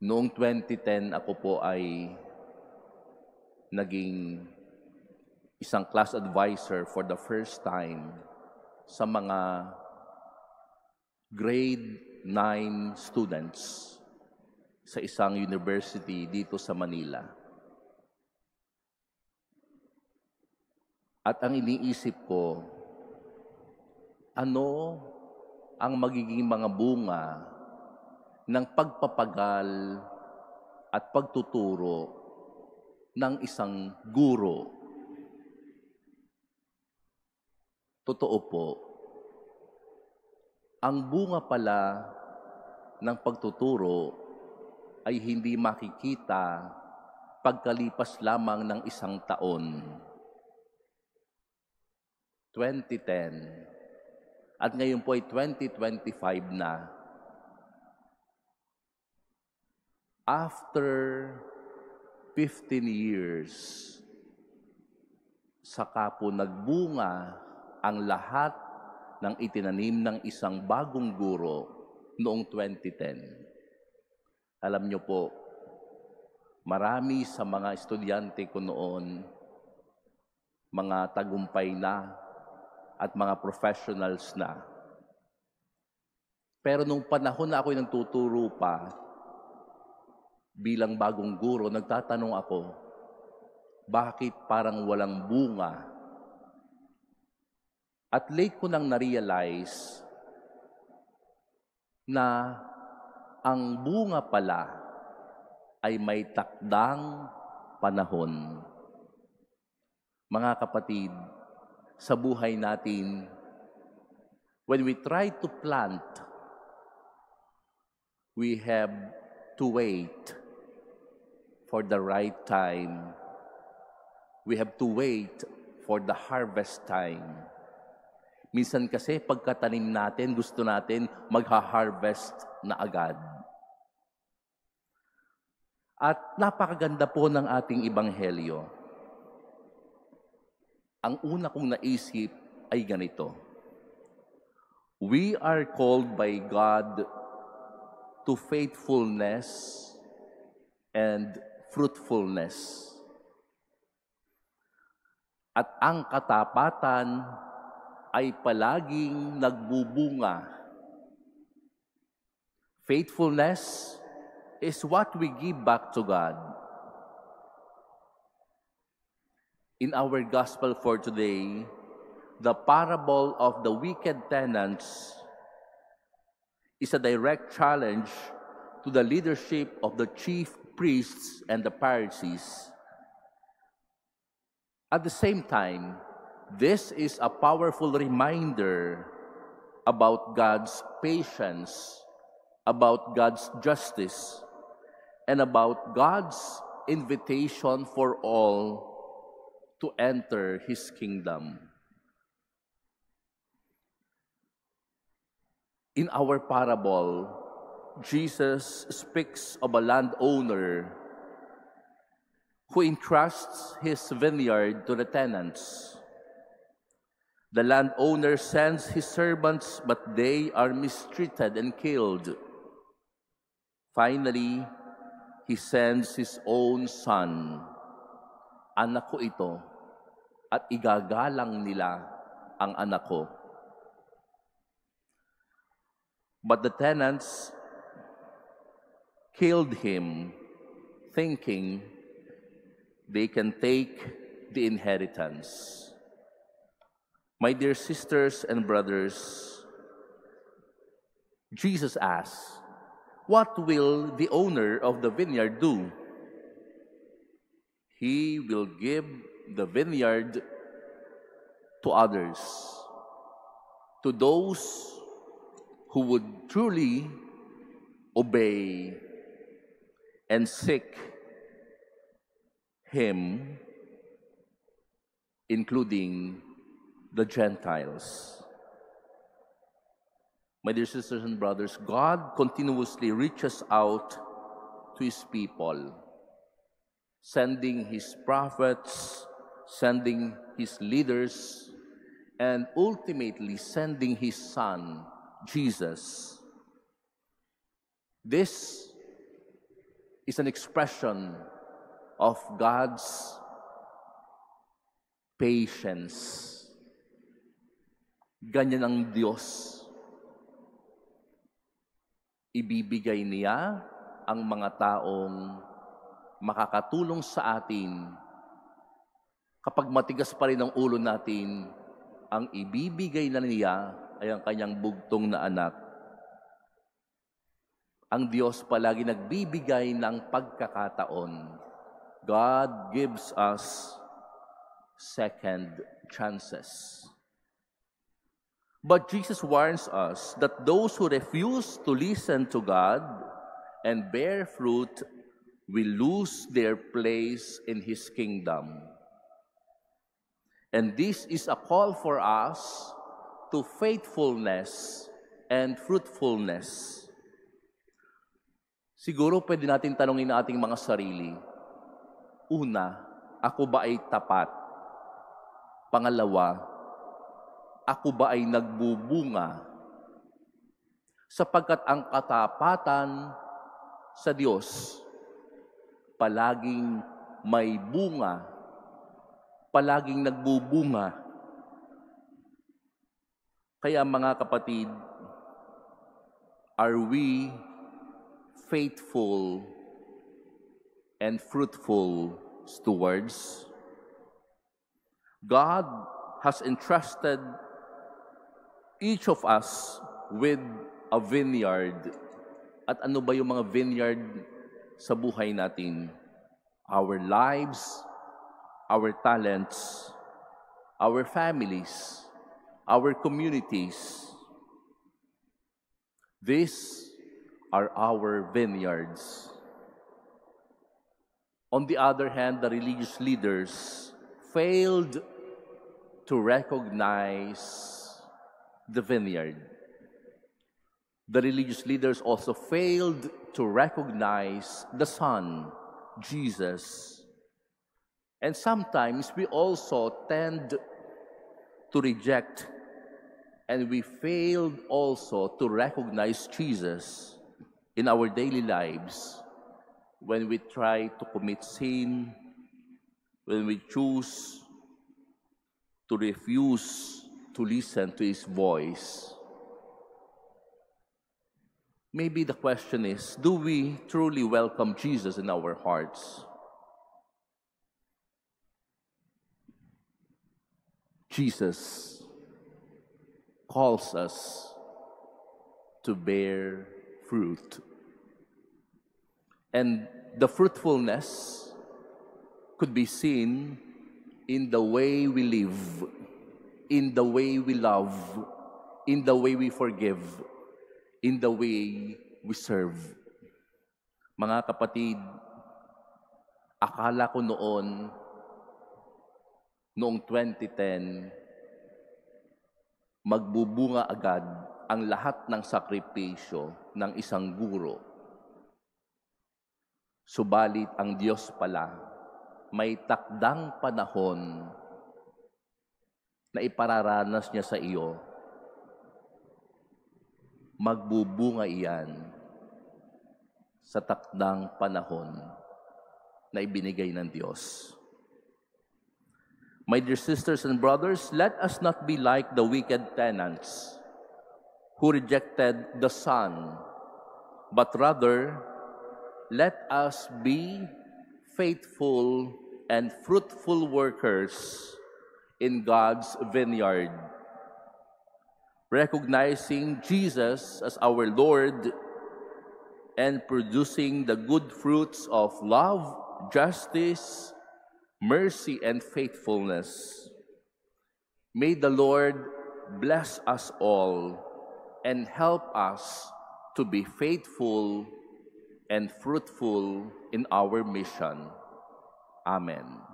Noong 2010, ako po ay naging isang class advisor for the first time sa mga grade 9 students sa isang university dito sa Manila. At ang iniisip ko, ano ang magiging mga bunga ng pagpapagal at pagtuturo ng isang guro? Totoo po, ang bunga pala ng pagtuturo ay hindi makikita pagkalipas lamang ng isang taon. 2010. At ngayon po ay 2025 na. After 15 years, saka po nagbunga ang lahat ng itinanim ng isang bagong guro noong 2010. Alam niyo po, marami sa mga estudyante ko noon, mga tagumpay na at mga professionals na. Pero nung panahon na ako'y nagtuturo pa, bilang bagong guro, nagtatanong ako, bakit parang walang bunga? At late ko nang na-realize na ang bunga pala ay may takdang panahon. Mga kapatid, sa buhay natin, when we try to plant, we have to wait for the right time. We have to wait for the harvest time. Minsan kasi pagkatanim natin, gusto natin magha-harvest na agad. At napakaganda po ng ating ebanghelyo. Ang una kong naisip ay ganito. We are called by God to faithfulness and fruitfulness. At ang katapatan ay palaging nagbubunga. Faithfulness is what we give back to God. In our gospel for today, the parable of the wicked tenants is a direct challenge to the leadership of the chief priests and the Pharisees. At the same time, this is a powerful reminder about God's patience, about God's justice, and about God's invitation for all to enter His kingdom. In our parable, Jesus speaks of a landowner who entrusts his vineyard to the tenants. The landowner sends his servants, but they are mistreated and killed. Finally, he sends his own son. Anak ko ito, at igagalang nila ang anak ko. But the tenants killed him, thinking they can take the inheritance. My dear sisters and brothers, Jesus asks, what will the owner of the vineyard do? He will give the vineyard to others, to those who would truly obey and seek Him, including the Gentiles. My dear sisters and brothers, God continuously reaches out to His people, sending His prophets, sending His leaders, and ultimately sending His Son, Jesus. This is an expression of God's patience. Ganyan ang Diyos. Ibibigay niya ang mga taong makakatulong sa atin. Kapag matigas pa rin ang ulo natin, ang ibibigay na niya ay ang kanyang bugtong na anak. Ang Diyos palagi nagbibigay ng pagkakataon. God gives us second chances. But Jesus warns us that those who refuse to listen to God and bear fruit will lose their place in His kingdom. And this is a call for us to faithfulness and fruitfulness. Siguro pwede natin tanungin ang ating mga sarili. Una, ako ba ay tapat? Pangalawa, ako ba ay nagbubunga? Sapagkat ang katapatan sa Diyos, palaging may bunga, palaging nagbubunga. Kaya mga kapatid, are we faithful and fruitful stewards? God has entrusted each of us with a vineyard. At ano ba yung mga vineyard sa buhay natin? Our lives, our talents, our families, our communities. These are our vineyards. On the other hand, the religious leaders failed to recognize the vineyard. The religious leaders also failed to recognize the Son, Jesus. And sometimes we also tend to reject, and we failed also to recognize Jesus in our daily lives when we try to commit sin, when we choose to refuse to listen to His voice. Maybe the question is, do we truly welcome Jesus in our hearts? Jesus calls us to bear fruit. And the fruitfulness could be seen in the way we live, in the way we love, in the way we forgive, in the way we serve. Mga kapatid, akala ko noong 2010, magbubunga agad ang lahat ng sakripisyo ng isang guro. Subalit ang Diyos pala, may takdang panahon na ipararanas niya sa iyo. Magbubunga iyan sa takdang panahon na ibinigay ng Diyos. My dear sisters and brothers, let us not be like the wicked tenants who rejected the Son, but rather let us be faithful and fruitful workers in God's vineyard, recognizing Jesus as our Lord and producing the good fruits of love, justice, mercy, and faithfulness. May the Lord bless us all and help us to be faithful and fruitful in our mission. Amen.